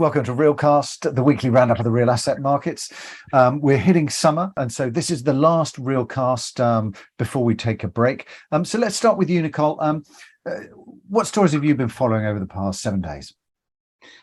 Welcome to Realcast, the weekly roundup of the real asset markets. We're hitting summer, and so this is the last Realcast before we take a break. So let's start with you, Nicole. What stories have you been following over the past 7 days?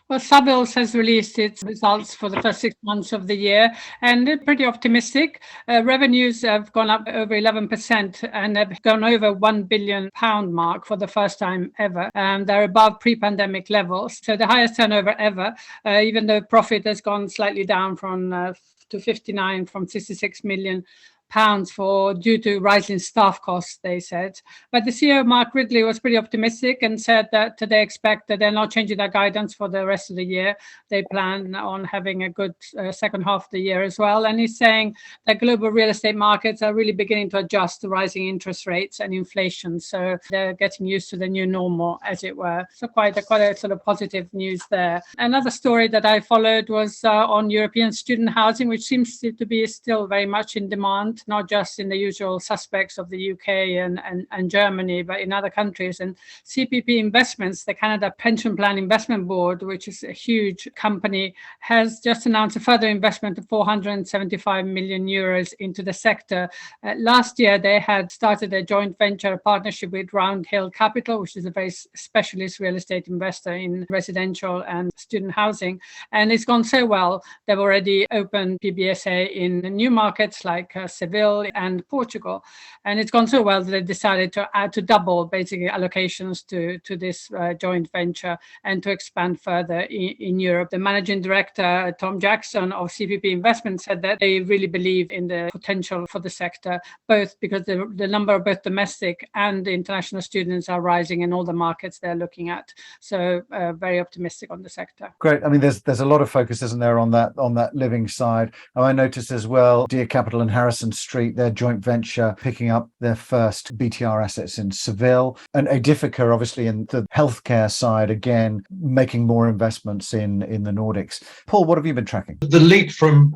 Well, Savills has released its results for the first 6 months of the year, and they're pretty optimistic. Revenues have gone up over 11% and have gone over £1 billion mark for the first time ever. They're above pre-pandemic levels, so the highest turnover ever, even though profit has gone slightly down to 59 from 66 million pounds due to rising staff costs, they said. But the CEO, Mark Ridley, was pretty optimistic and said that they expect that they're not changing their guidance for the rest of the year. They plan on having a good second half of the year as well. And he's saying that global real estate markets are really beginning to adjust to rising interest rates and inflation. So they're getting used to the new normal, as it were. So quite a sort of positive news there. Another story that I followed was on European student housing, which seems to be still very much in demand, not just in the usual suspects of the UK and Germany, but in other countries. And CPP Investments, the Canada Pension Plan Investment Board, which is a huge company, has just announced a further investment of 475 million euros into the sector. Last year, they had started a joint venture partnership with Roundhill Capital, which is a very specialist real estate investor in residential and student housing. And it's gone so well, they've already opened PBSA in new markets like Seville and Portugal, and it's gone so well that they decided to double basically allocations to this joint venture and to expand further in Europe. The managing director, Tom Jackson of CPP Investment, said that they really believe in the potential for the sector, both because the number of both domestic and international students are rising in all the markets they're looking at. So very optimistic on the sector. Great. I mean, there's a lot of focus, isn't there, on that living side. I noticed as well, Deer Capital and Harrison Street, their joint venture, picking up their first BTR assets in Seville, and Aedifica, obviously, in the healthcare side, again, making more investments in the Nordics. Paul, what have you been tracking? The leap from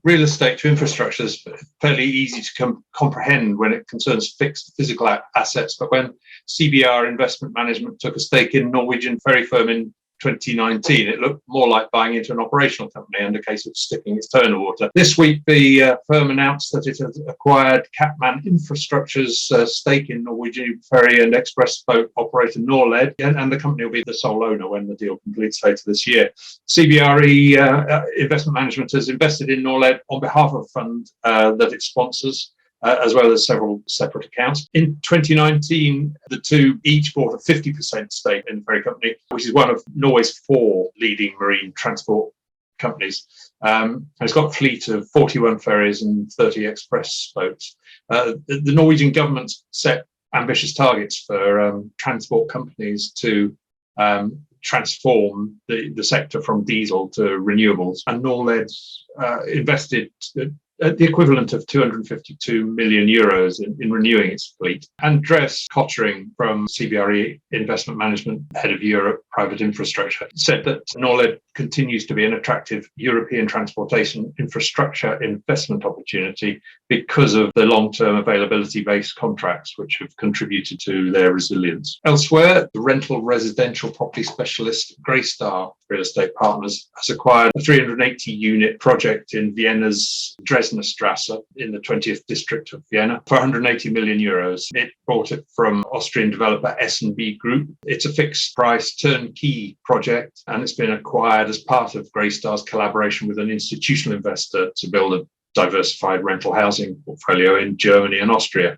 real estate to infrastructure is fairly easy to comprehend when it concerns fixed physical assets, but when CBRE Investment Management took a stake in Norwegian ferry firm in 2019, it looked more like buying into an operational company and a case of sticking its toe in the water. This week, the firm announced that it has acquired Capman Infrastructure's stake in Norwegian ferry and express boat operator Norled, and the company will be the sole owner when the deal completes later this year. CBRE Investment Management has invested in Norled on behalf of a fund that it sponsors, as well as several separate accounts. In 2019, the two each bought a 50% stake in the ferry company, which is one of Norway's 4 leading marine transport companies. It's got a fleet of 41 ferries and 30 express boats. The Norwegian government set ambitious targets for transport companies to transform the sector from diesel to renewables, and Norled invested the equivalent of 252 million euros in renewing its fleet. Andres Kottering from CBRE Investment Management, head of Europe Private Infrastructure, said that Norled continues to be an attractive European transportation infrastructure investment opportunity because of the long-term availability-based contracts, which have contributed to their resilience. Elsewhere, the rental residential property specialist Greystar Real Estate Partners has acquired a 380-unit project in Vienna's Dresdner Strasse in the 20th district of Vienna for 180 million euros. It bought it from Austrian developer S&B Group. It's a fixed price turnkey project, and it's been acquired as part of Greystar's collaboration with an institutional investor to build a diversified rental housing portfolio in Germany and Austria.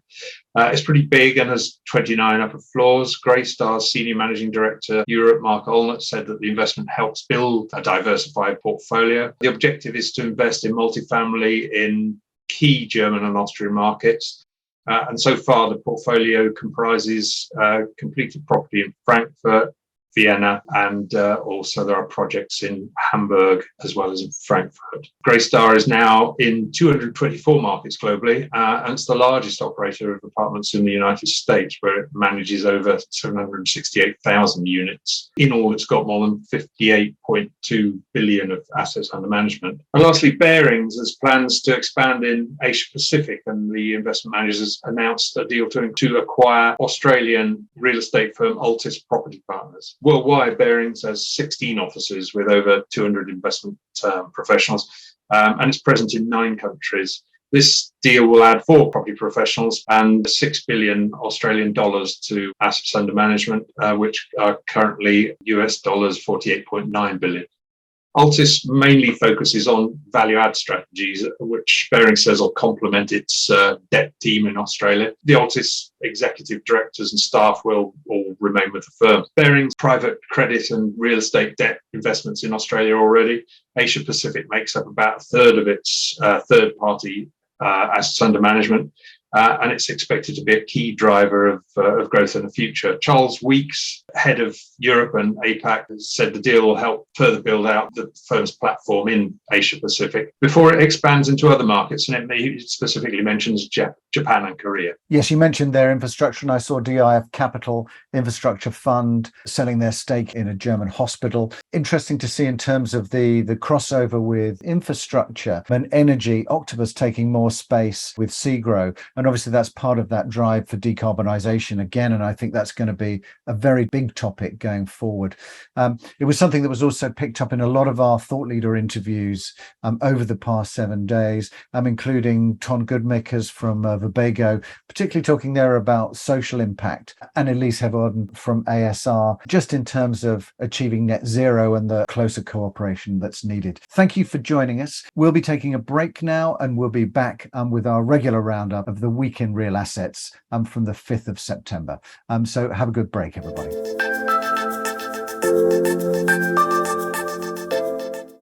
It's pretty big and has 29 upper floors. Greystar's senior managing director, Europe, Mark Olnert, said that the investment helps build a diversified portfolio. The objective is to invest in multifamily in key German and Austrian markets. And so far, the portfolio comprises completed property in Frankfurt, Vienna, and also there are projects in Hamburg as well as in Frankfurt. Greystar is now in 224 markets globally, and it's the largest operator of apartments in the United States, where it manages over 768,000 units. In all, it's got more than 58.2 billion of assets under management. And lastly, Barings has plans to expand in Asia Pacific, and the investment managers announced a deal to acquire Australian real estate firm Altis Property Partners. Worldwide, Barings has 16 offices with over 200 investment professionals, and it's present in 9 countries. This deal will add 4 property professionals and 6 billion Australian dollars to assets under management, which are currently US dollars 48.9 billion. Altis mainly focuses on value-add strategies, which Barings says will complement its debt team in Australia. The Altis executive directors and staff will all remain with the firm. Barings' private credit and real estate debt investments in Australia already. Asia Pacific makes up about a third of its third-party assets under management. And it's expected to be a key driver of growth in the future. Charles Weeks, head of Europe and APAC, said the deal will help further build out the firm's platform in Asia Pacific before it expands into other markets. And it specifically mentions Japan and Korea. Yes, you mentioned their infrastructure, and I saw DIF Capital Infrastructure Fund selling their stake in a German hospital. Interesting to see in terms of the crossover with infrastructure and energy, Octopus taking more space with Segro. And obviously that's part of that drive for decarbonisation again. And I think that's going to be a very big topic going forward. It was something that was also picked up in a lot of our thought leader interviews over the past 7 days, including Ton Goodmakers from Verbago, particularly talking there about social impact, and Elise Heaven from ASR, just in terms of achieving net zero and the closer cooperation that's needed. Thank you for joining us. We'll be taking a break now, and we'll be back with our regular roundup of the week in real assets from the 5th of September. So have a good break, everybody.